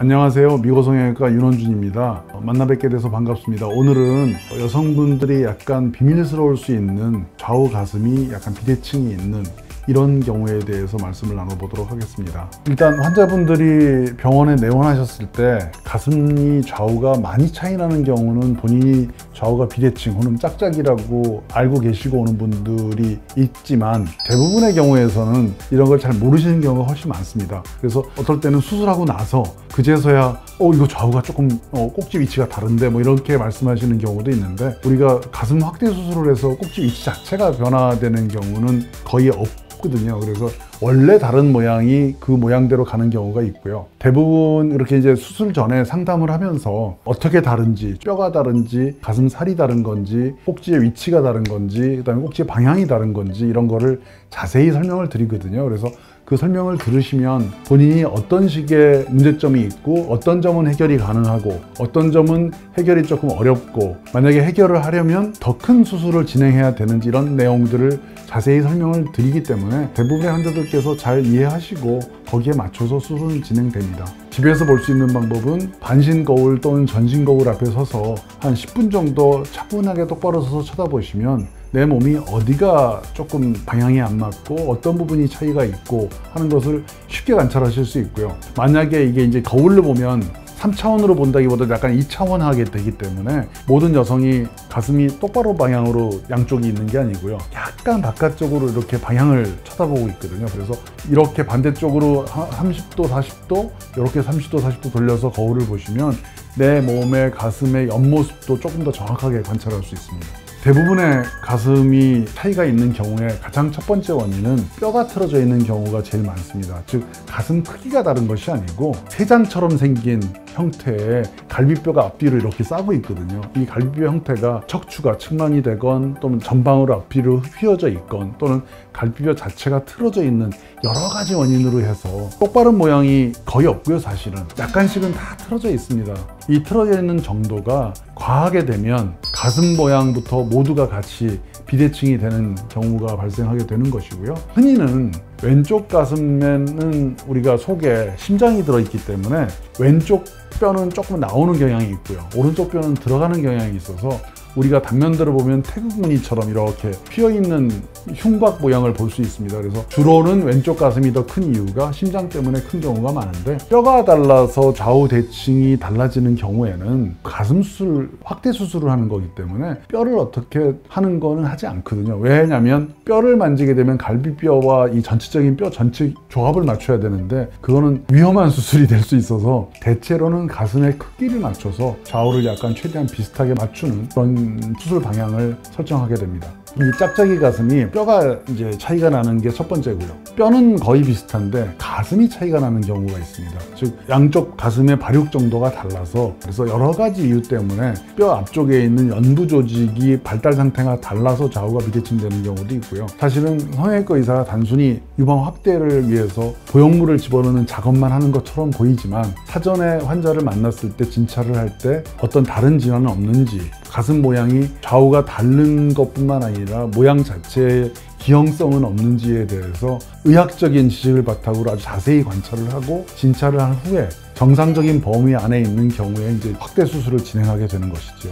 안녕하세요. 미고성형외과 윤원준입니다. 만나 뵙게 돼서 반갑습니다. 오늘은 여성분들이 약간 비밀스러울 수 있는 좌우 가슴이 약간 비대칭이 있는 이런 경우에 대해서 말씀을 나눠보도록 하겠습니다. 일단 환자분들이 병원에 내원하셨을 때 가슴이 좌우가 많이 차이 나는 경우는 본인이 좌우가 비대칭 혹은 짝짝이라고 알고 계시고 오는 분들이 있지만 대부분의 경우에서는 이런 걸 잘 모르시는 경우가 훨씬 많습니다. 그래서 어떨 때는 수술하고 나서 그제서야 이거 좌우가 조금 꼭지 위치가 다른데 뭐 이렇게 말씀하시는 경우도 있는데, 우리가 가슴 확대 수술을 해서 꼭지 위치 자체가 변화되는 경우는 거의 없거든요. 그래서 원래 다른 모양이 그 모양대로 가는 경우가 있고요. 대부분 이렇게 이제 수술 전에 상담을 하면서 어떻게 다른지, 뼈가 다른지, 가슴 살이 다른 건지, 꼭지의 위치가 다른 건지, 그다음에 꼭지의 방향이 다른 건지 이런 거를 자세히 설명을 드리거든요. 그래서 그 설명을 들으시면 본인이 어떤 식의 문제점이 있고 어떤 점은 해결이 가능하고 어떤 점은 해결이 조금 어렵고 만약에 해결을 하려면 더 큰 수술을 진행해야 되는지 이런 내용들을 자세히 설명을 드리기 때문에 대부분의 환자들께서 잘 이해하시고 거기에 맞춰서 수술은 진행됩니다. 집에서 볼 수 있는 방법은 반신 거울 또는 전신 거울 앞에 서서 한 10분 정도 차분하게 똑바로 서서 쳐다보시면 내 몸이 어디가 조금 방향이 안 맞고 어떤 부분이 차이가 있고 하는 것을 쉽게 관찰하실 수 있고요. 만약에 이게 이제 거울로 보면 3차원으로 본다기보다 약간 2차원하게 되기 때문에 모든 여성이 가슴이 똑바로 방향으로 양쪽이 있는 게 아니고요. 약간 바깥쪽으로 이렇게 방향을 쳐다보고 있거든요. 그래서 이렇게 반대쪽으로 30도, 40도, 이렇게 30도, 40도 돌려서 거울을 보시면 내 몸의 가슴의 옆모습도 조금 더 정확하게 관찰할 수 있습니다. 대부분의 가슴이 차이가 있는 경우에 가장 첫 번째 원인은 뼈가 틀어져 있는 경우가 제일 많습니다. 즉 가슴 크기가 다른 것이 아니고 세장처럼 생긴 형태의 갈비뼈가 앞뒤로 이렇게 싸고 있거든요. 이 갈비뼈 형태가 척추가 측만이 되건 또는 전방으로 앞뒤로 휘어져 있건 또는 갈비뼈 자체가 틀어져 있는 여러 가지 원인으로 해서 똑바른 모양이 거의 없고요. 사실은 약간씩은 다 틀어져 있습니다. 이 틀어져 있는 정도가 과하게 되면 가슴 모양부터 모두가 같이 비대칭이 되는 경우가 발생하게 되는 것이고요. 흔히는 왼쪽 가슴에는 우리가 속에 심장이 들어있기 때문에 왼쪽 뼈는 조금 나오는 경향이 있고요. 오른쪽 뼈는 들어가는 경향이 있어서 우리가 단면들을 보면 태국무늬처럼 이렇게 휘어있는 흉곽 모양을 볼 수 있습니다. 그래서 주로는 왼쪽 가슴이 더 큰 이유가 심장 때문에 큰 경우가 많은데, 뼈가 달라서 좌우 대칭이 달라지는 경우에는 가슴 수술, 확대 수술을 하는 거기 때문에 뼈를 어떻게 하는 거는 하지 않거든요. 왜냐하면 뼈를 만지게 되면 갈비뼈와 이 전체적인 뼈 전체 조합을 맞춰야 되는데 그거는 위험한 수술이 될 수 있어서 대체로는 가슴의 크기를 맞춰서 좌우를 약간 최대한 비슷하게 맞추는 그런 수술 방향을 설정하게 됩니다. 이 짝짝이 가슴이 뼈가 이제 차이가 나는 게 첫 번째고요. 뼈는 거의 비슷한데 가슴이 차이가 나는 경우가 있습니다. 즉 양쪽 가슴의 발육 정도가 달라서, 그래서 여러 가지 이유 때문에 뼈 앞쪽에 있는 연부 조직이 발달 상태가 달라서 좌우가 비대칭되는 경우도 있고요. 사실은 성형외과 의사가 단순히 유방 확대를 위해서 보형물을 집어넣는 작업만 하는 것처럼 보이지만 사전에 환자를 만났을 때 진찰을 할 때 어떤 다른 질환은 없는지, 가슴 모양이 좌우가 다른 것뿐만 아니라 모양 자체의 기형성은 없는지에 대해서 의학적인 지식을 바탕으로 아주 자세히 관찰을 하고 진찰을 한 후에 정상적인 범위 안에 있는 경우에 이제 확대 수술을 진행하게 되는 것이죠.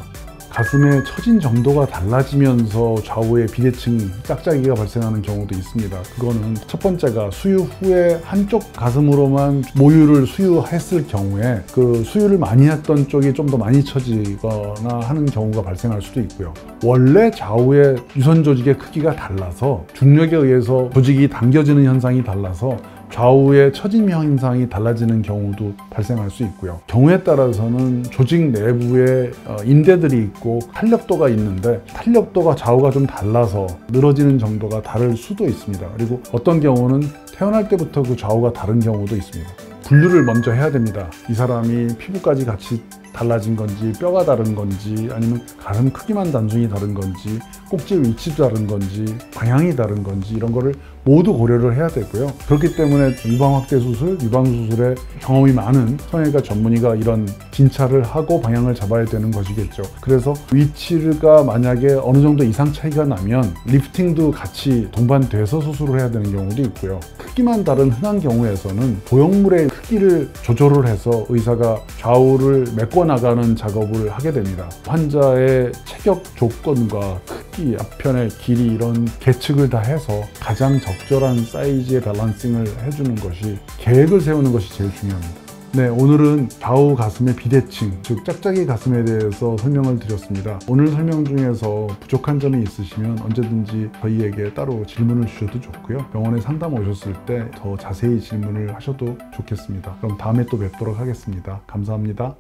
가슴의 처진 정도가 달라지면서 좌우의 비대칭, 짝짝이가 발생하는 경우도 있습니다. 그거는 첫 번째가 수유 후에 한쪽 가슴으로만 모유를 수유했을 경우에 그 수유를 많이 했던 쪽이 좀 더 많이 처지거나 하는 경우가 발생할 수도 있고요. 원래 좌우의 유선 조직의 크기가 달라서 중력에 의해서 조직이 당겨지는 현상이 달라서 좌우의 처짐 현상이 달라지는 경우도 발생할 수 있고요. 경우에 따라서는 조직 내부에 인대들이 있고 탄력도가 있는데 탄력도가 좌우가 좀 달라서 늘어지는 정도가 다를 수도 있습니다. 그리고 어떤 경우는 태어날 때부터 그 좌우가 다른 경우도 있습니다. 분류를 먼저 해야 됩니다. 이 사람이 피부까지 같이 달라진 건지, 뼈가 다른 건지, 아니면 가슴 크기만 단순히 다른 건지, 꼭지 위치도 다른 건지 방향이 다른 건지 이런 거를 모두 고려를 해야 되고요. 그렇기 때문에 유방 확대 수술, 유방 수술에 경험이 많은 성형외과 전문의가 이런 진찰을 하고 방향을 잡아야 되는 것이겠죠. 그래서 위치가 만약에 어느 정도 이상 차이가 나면 리프팅도 같이 동반돼서 수술을 해야 되는 경우도 있고요. 크기만 다른 흔한 경우에서는 보형물의 크기를 조절을 해서 의사가 좌우를 메꿔 나가는 작업을 하게 됩니다. 환자의 체격 조건과 크기, 앞편의 길이 이런 계측을 다 해서 가장 적절한 사이즈의 밸런싱을 해주는 것이, 계획을 세우는 것이 제일 중요합니다. 네, 오늘은 좌우 가슴의 비대칭, 즉 짝짝이 가슴에 대해서 설명을 드렸습니다. 오늘 설명 중에서 부족한 점이 있으시면 언제든지 저희에게 따로 질문을 주셔도 좋고요. 병원에 상담 오셨을 때 더 자세히 질문을 하셔도 좋겠습니다. 그럼 다음에 또 뵙도록 하겠습니다. 감사합니다.